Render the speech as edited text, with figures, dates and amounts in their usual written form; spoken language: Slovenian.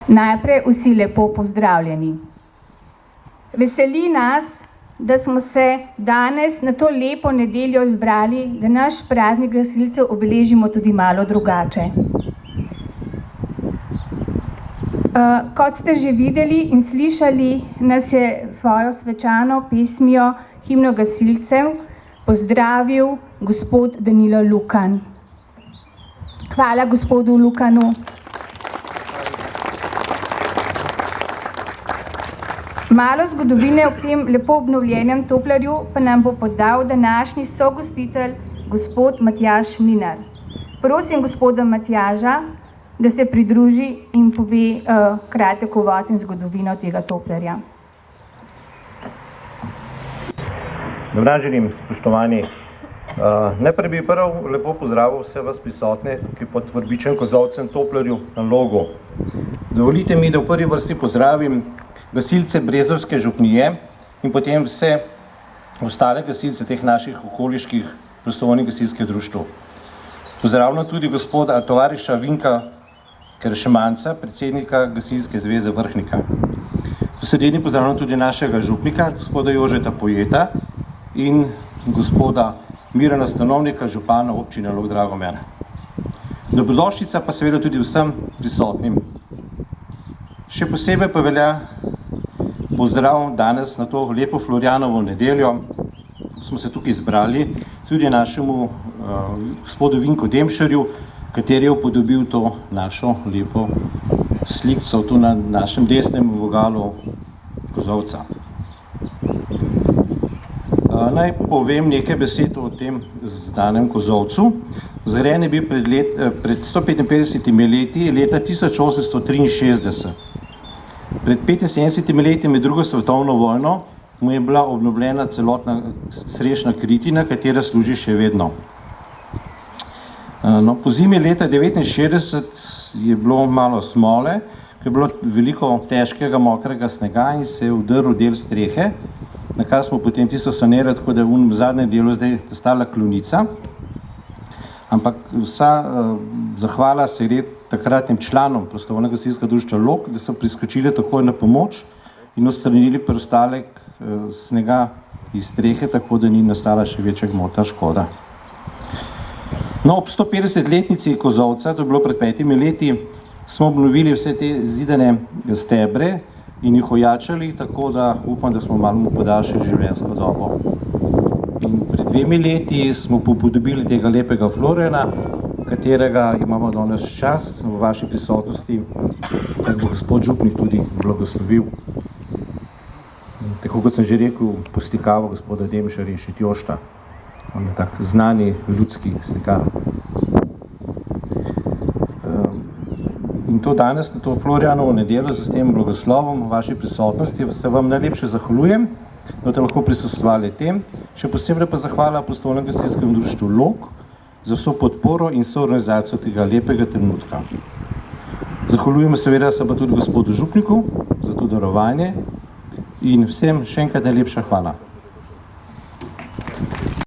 Najprej vsi lepo pozdravljeni. Veseli nas, da smo se danes na to lepo nedeljo zbrali, da naš praznik gasilcev obeležimo tudi malo drugače. Kot ste že videli in slišali, nas je svojo svečano pesmijo Himno gasilcev pozdravil gospod Danilo Lukan. Hvala gospodu Lukanu. Malo zgodovine ob tem lepo obnovljenem Toplarju pa nam bo podal današnji sogostitelj, gospod Matjaž Mlinar. Prosim gospoda Matjaža, da se pridruži in pove kratek uvod in zgodovino tega Toplarja. Dober dan želim, spoštovani. Najprej bi prvo lepo pozdravil vse vas prisotne, ki pod Vrbičem Kozolcem Toplarju na Logu. Dovolite mi, da v prvi vrsti pozdravim gasilce Brezovske župnije in potem vse ostale gasilce teh naših okoliških prostovoljnih gasilskih društev. Pozdravljam tudi gospoda tovariša Vinka Kršemanca, predsednika Gasilske zveze Vrhnika. Posredni pozdravljam tudi našega župnika, gospoda Jožeta Pojeta in gospoda Mirana Stanovnika, župana občine Log Dragomer. Dobrodošlica pa seveda tudi vsem prisotnim. Še posebej pa velja pozdrav danes na to lepo Florjanovo nedeljo. Smo se tukaj zbrali tudi našemu gospodu Vinku Demšarju, kateri je upodobil to našo lepo slikco tu na našem desnem vogalu Kozolca. Naj povem nekaj besed o tem znanem Kozolcu. Zgrajen je bil pred 155 leti, leta 1863. Pred 75 leti med drugo svetovno vojno mu je bila obnovljena celotna strešna kritina, katera služi še vedno. Po zimi leta 1969 je bilo malo smole, ker je bilo veliko težkega mokrega snega in se je udrl del strehe, na kar smo potem tisto sanirali, tako da je v zadnjem delu zdaj stala klonica. Ampak vsa zahvala se gre takratnim članom prostovoljnega gasilskega društva Log, da so priskočili takoj na pomoč in odstranili preostalek snega iz strehe, tako da ni nastala še večja gmotna škoda. No, ob 150-letnici Kozolca, to je bilo pred 5 leti, smo obnovili vse te zidane stebre in jih ojačali, tako da upam, da smo malo podaljšali življenjsko dobo. In pred 2 leti smo upodobili tega lepega Florjana, katerega imamo danes čast v vaši prisotnosti, tako bo gospod župnik tudi blagoslovil. Tako kot sem že rekel, poslikavo gospoda Demšarja in Šitjošta. On je tak znani ljudski slikar. In to danes, na to Florjanovo nedeljo, s tem blagoslovom v vaši prisotnosti, se vam najlepše zahvaljujem, da ste lahko prisostvovali tem. Še posebej pa zahvala prostovoljnemu gasilskemu društvu Log za vso podporo in soorganizacijo tega lepega trenutka. Zahvaljujemo seveda se pa tudi gospodu župniku za to darovanje in vsem še enkrat najlepša hvala.